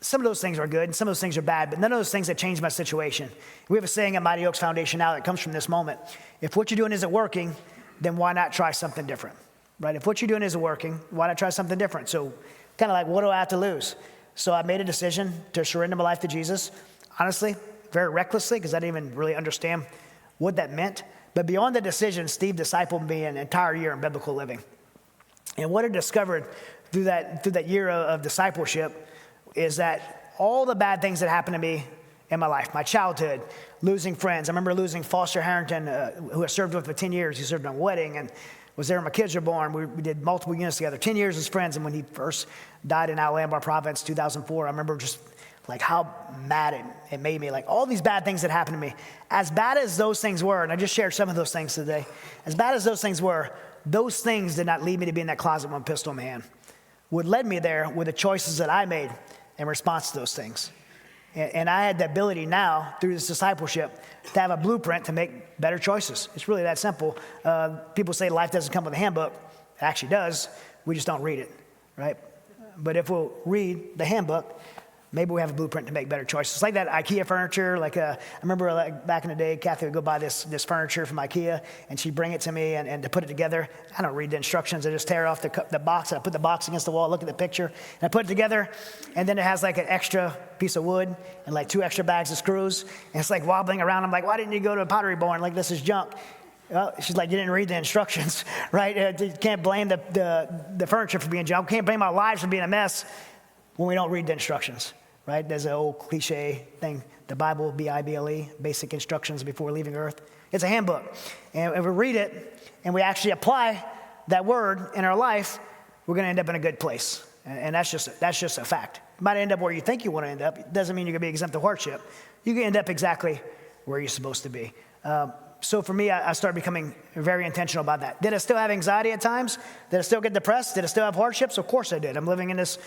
Some of those things are good and some of those things are bad, but none of those things have changed my situation. We have a saying at Mighty Oaks Foundation now that comes from this moment. If what you're doing isn't working, then why not try something different? Right? If what you're doing isn't working, why not try something different? So kind of what do I have to lose? So I made a decision to surrender my life to Jesus, honestly, very recklessly, because I didn't even really understand what that meant. But beyond the decision, Steve discipled me an entire year in biblical living. And what I discovered through that year of discipleship is that all the bad things that happened to me in my life, my childhood, losing friends. I remember losing Foster Harrington, who I served with for 10 years. He served in a wedding and was there when my kids were born. We did multiple units together, 10 years as friends. And when he first died in Alabama province, 2004, I remember just how mad it made me. All these bad things that happened to me. As bad as those things were, and I just shared some of those things today. As bad as those things were, those things did not lead me to be in that closet with a pistol in my hand. What led me there were the choices that I made in response to those things. And I had the ability now, through this discipleship, to have a blueprint to make better choices. It's really that simple. People say life doesn't come with a handbook. It actually does. We just don't read it, right? But if we'll read the handbook, maybe we have a blueprint to make better choices. Like that IKEA furniture, I remember back in the day, Kathy would go buy this furniture from IKEA, and she'd bring it to me, and to put it together, I don't read the instructions. I just tear off the box, and I put the box against the wall, look at the picture, and I put it together, and then it has like an extra piece of wood and like 2 extra bags of screws, and it's like wobbling around. I'm like, why didn't you go to a Pottery Barn? Like, this is junk. Well, she's like, you didn't read the instructions, right? You can't blame the furniture for being junk. Can't blame our lives for being a mess when we don't read the instructions, right? There's an old cliche thing, the Bible, B-I-B-L-E, basic instructions before leaving earth. It's a handbook. And if we read it and we actually apply that word in our life, we're going to end up in a good place. And that's just a fact. You might end up where you think you want to end up. It doesn't mean you're going to be exempt of hardship. You can end up exactly where you're supposed to be. So for me, I started becoming very intentional about that. Did I still have anxiety at times? Did I still get depressed? Did I still have hardships? Of course I did. I'm living in this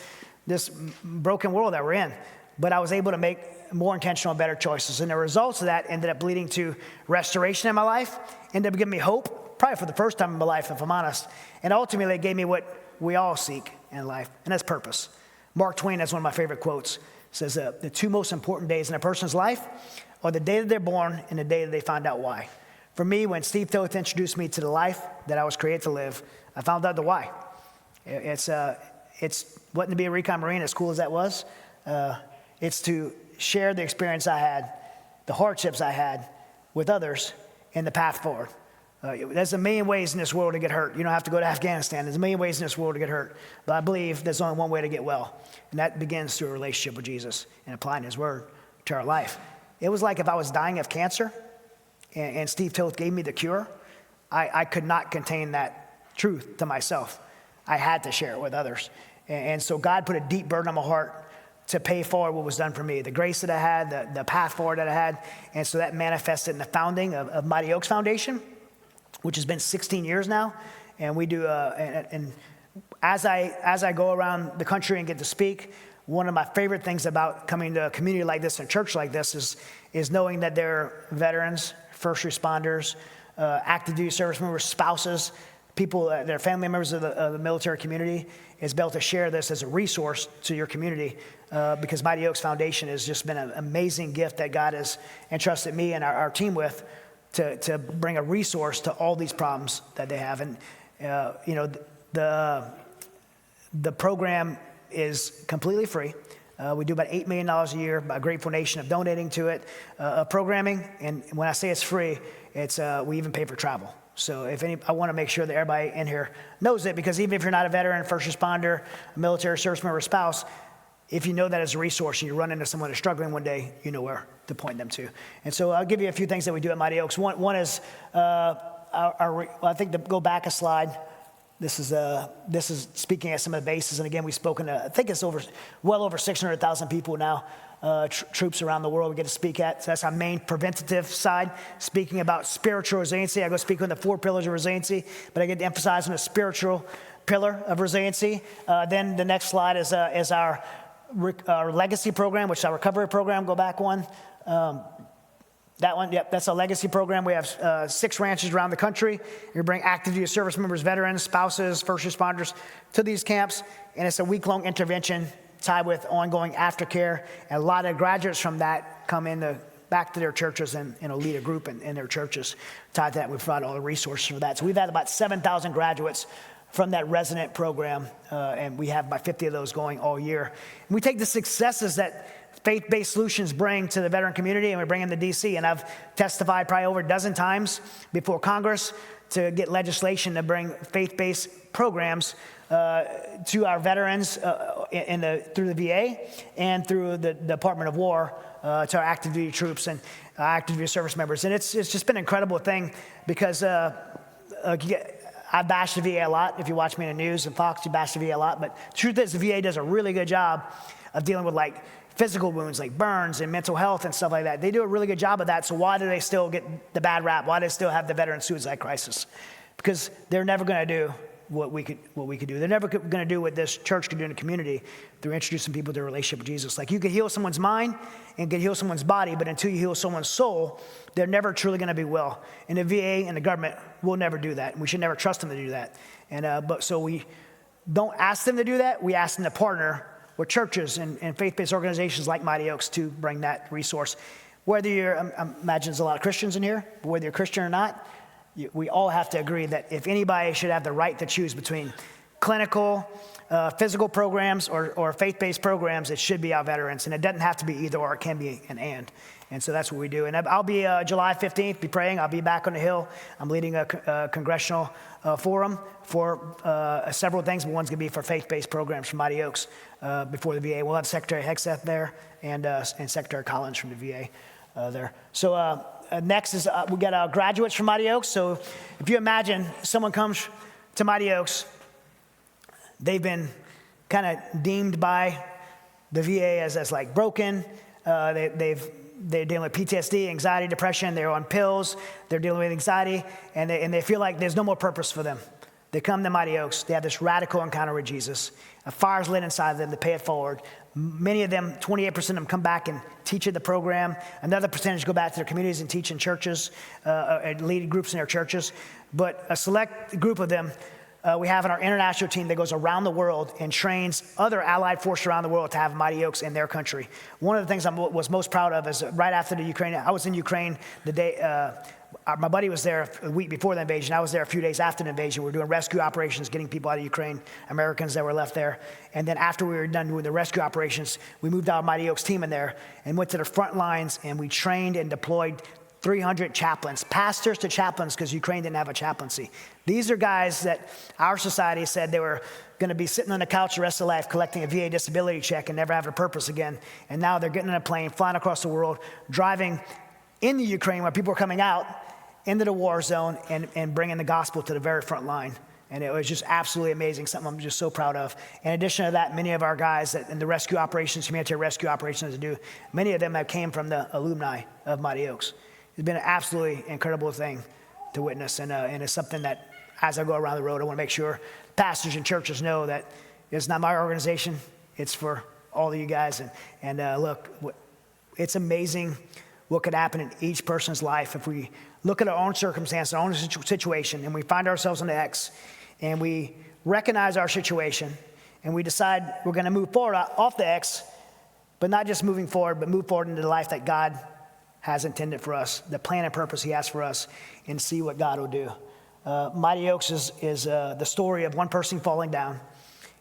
broken world that we're in. But I was able to make more intentional and better choices. And the results of that ended up leading to restoration in my life, ended up giving me hope, probably for the first time in my life, if I'm honest. And ultimately, it gave me what we all seek in life, and that's purpose. Mark Twain has one of my favorite quotes. Says, the 2 most important days in a person's life are the day that they're born and the day that they find out why. For me, when Steve Toth introduced me to the life that I was created to live, I found out the why. It's wanting to be a recon Marine, as cool as that was. It's to share the experience I had, the hardships I had with others, and the path forward. There's a million ways in this world to get hurt. You don't have to go to Afghanistan. There's a million ways in this world to get hurt. But I believe there's only one way to get well, and that begins through a relationship with Jesus and applying his word to our life. It was like if I was dying of cancer and Steve Toth gave me the cure, I could not contain that truth to myself. I had to share it with others. And so God put a deep burden on my heart to pay forward what was done for me, the grace that I had, the path forward that I had. And so that manifested in the founding of Mighty Oaks Foundation, which has been 16 years now. And we do, and as I go around the country and get to speak, one of my favorite things about coming to a community like this and a church like this is knowing that there are veterans, first responders, active duty service members, spouses, people that are family members of the military community, is be able to share this as a resource to your community because Mighty Oaks Foundation has just been an amazing gift that God has entrusted me and our team with to bring a resource to all these problems that they have. And, the program is completely free. We do about $8 million a year by a grateful nation of donating to it, programming. And when I say it's free, it's we even pay for travel. So I want to make sure that everybody in here knows it, because even if you're not a veteran, first responder, a military service member, spouse, if you know that as a resource and you run into someone who's struggling one day, you know where to point them to. And so I'll give you a few things that we do at Mighty Oaks. One is, I think to go back a slide, this is speaking at some of the bases. And again, we've spoken to, I think it's well over 600,000 people now, troops around the world we get to speak at. So that's our main preventative side, speaking about spiritual resiliency. I go speak on the 4 pillars of resiliency, but I get to emphasize on the spiritual pillar of resiliency. Then the next slide is our legacy program, which is our recovery program. Go back one. That one, yep, that's a legacy program. We have 6 ranches around the country. We bring active duty service members, veterans, spouses, first responders to these camps, and it's a week-long intervention tied with ongoing aftercare. And a lot of graduates from that come back to their churches and lead a group in their churches tied to that. We provide all the resources for that. So we've had about 7,000 graduates from that resident program, and we have about 50 of those going all year. And we take the successes that faith-based solutions bring to the veteran community, and we bring them to DC. And I've testified probably over a dozen times before Congress to get legislation to bring faith-based programs to our veterans through the VA and through the Department of War to our active duty troops and active duty service members. And it's just been an incredible thing because I bash the VA a lot. If you watch me in the news and Fox, you bash the VA a lot. But the truth is the VA does a really good job of dealing with like physical wounds like burns and mental health and stuff like that. They do a really good job of that. So why do they still get the bad rap? Why do they still have the veteran suicide crisis? Because they're never going to do what we could do. They're never going to do what this church could do in the community through introducing people to a relationship with Jesus. Like you could heal someone's mind and could heal someone's body, but until you heal someone's soul, they're never truly going to be well. And the VA and the government will never do that. And we should never trust them to do that. And so we don't ask them to do that. We ask them to partner with churches and faith-based organizations like Mighty Oaks to bring that resource. Whether you're, I imagine there's a lot of Christians in here, but whether you're Christian or not, we all have to agree that if anybody should have the right to choose between clinical, physical programs or faith-based programs, it should be our veterans. And it doesn't have to be either or, it can be an and. And so that's what we do. And I'll be July 15th, be praying. I'll be back on the Hill. I'm leading a congressional forum for several things, but one's going to be for faith-based programs from Mighty Oaks before the VA. We'll have Secretary Hegseth there and Secretary Collins from the VA there. So next is we got our graduates from Mighty Oaks. So if you imagine someone comes to Mighty Oaks, they've been kind of deemed by the VA as like broken. They're dealing with PTSD, anxiety, depression. They're on pills. They're dealing with anxiety, and they feel like there's no more purpose for them. They come to Mighty Oaks. They have this radical encounter with Jesus. A fire's lit inside of them. They pay it forward. Many of them, 28% of them, come back and teach at the program. Another percentage go back to their communities and teach in churches, and lead groups in their churches. But a select group of them we have in our international team that goes around the world and trains other allied forces around the world to have Mighty Oaks in their country. One of the things I was most proud of is right after the Ukraine, I was in Ukraine the day, my buddy was there a week before the invasion. I was there a few days after the invasion. We were doing rescue operations, getting people out of Ukraine, Americans that were left there. And then after we were done doing the rescue operations, we moved our Mighty Oaks team in there and went to the front lines, and we trained and deployed 300 chaplains, pastors to chaplains, because Ukraine didn't have a chaplaincy. These are guys that our society said they were going to be sitting on the couch the rest of their life collecting a VA disability check and never having a purpose again. And now they're getting in a plane, flying across the world, driving into Ukraine where people are coming out into the war zone and bringing the gospel to the very front line. And it was just absolutely amazing, something I'm just so proud of. In addition to that, many of our guys that in the rescue operations, humanitarian rescue operations to do, many of them have came from the alumni of Mighty Oaks. It's been an absolutely incredible thing to witness, and it's something that as I go around the road, I want to make sure pastors and churches know that it's not my organization, it's for all of you guys. And look, it's amazing what could happen in each person's life if we look at our own circumstance, our own situation, and we find ourselves on the X, and we recognize our situation, and we decide we're going to move forward off the X, but not just moving forward, but move forward into the life that God has intended for us, the plan and purpose he has for us, and see what God will do. Mighty Oaks is the story of one person falling down,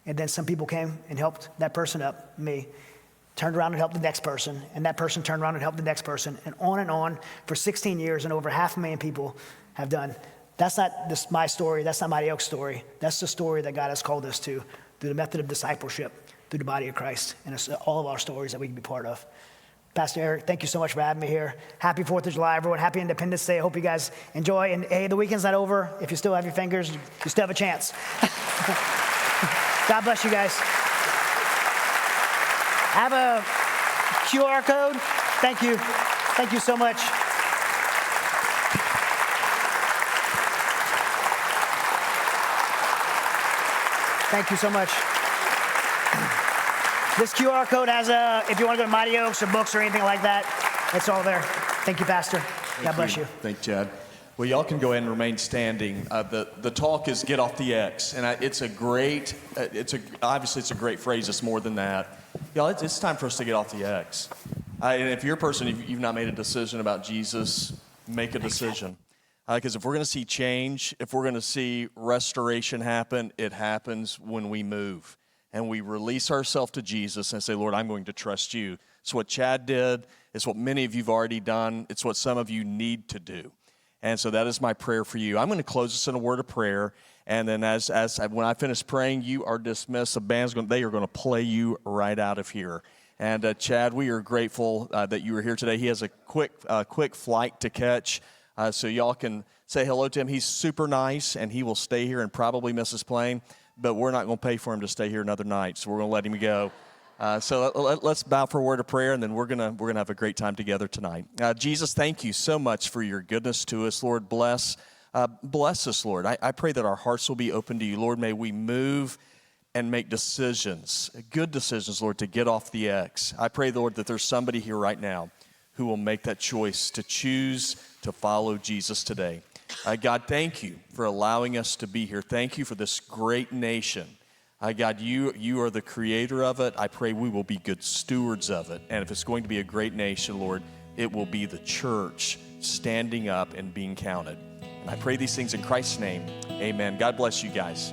and then some people came and helped that person up, me, turned around and helped the next person, and that person turned around and helped the next person, and on for 16 years, and over 500,000 people have done. That's not my story, that's not Mighty Oaks' story. That's the story that God has called us to through the method of discipleship, through the body of Christ, and it's all of our stories that we can be part of. Pastor Eric, thank you so much for having me here. Happy 4th of July, everyone. Happy Independence Day. I hope you guys enjoy. And hey, the weekend's not over. If you still have your fingers, you still have a chance. God bless you guys. I have a QR code. Thank you. Thank you so much. Thank you so much. This QR code has if you want to go to Mighty Oaks or books or anything like that, it's all there. Thank you, Pastor. God bless you. Thank you, Chad. Well, y'all can go ahead and remain standing. The talk is "Get Off the X," and it's a great. Obviously it's a great phrase. It's more than that, y'all. It's time for us to get off the X. And if you're a person, you've not made a decision about Jesus, make a decision. Because if we're going to see change, if we're going to see restoration happen, it happens when we move. And we release ourselves to Jesus and say, Lord, I'm going to trust you. It's what Chad did. It's what many of you have already done. It's what some of you need to do. And so that is my prayer for you. I'm going to close this in a word of prayer. And then when I finish praying, you are dismissed. The band's they are going to play you right out of here. And Chad, we are grateful that you were here today. He has a quick flight to catch. So y'all can say hello to him. He's super nice, and he will stay here and probably miss his plane. But we're not going to pay for him to stay here another night, so we're going to let him go. So let's bow for a word of prayer, and then we're gonna have a great time together tonight. Jesus, thank you so much for your goodness to us, Lord. Bless us, Lord. I pray that our hearts will be open to you, Lord. May we move and make decisions, good decisions, Lord, to get off the X. I pray, Lord, that there's somebody here right now who will make that choice to choose to follow Jesus today. God, thank you for allowing us to be here. Thank you for this great nation God, you are the creator of it. I pray we will be good stewards of it. And if it's going to be a great nation, Lord, it will be the church standing up and being counted. And I pray these things in Christ's name. Amen. God bless you guys.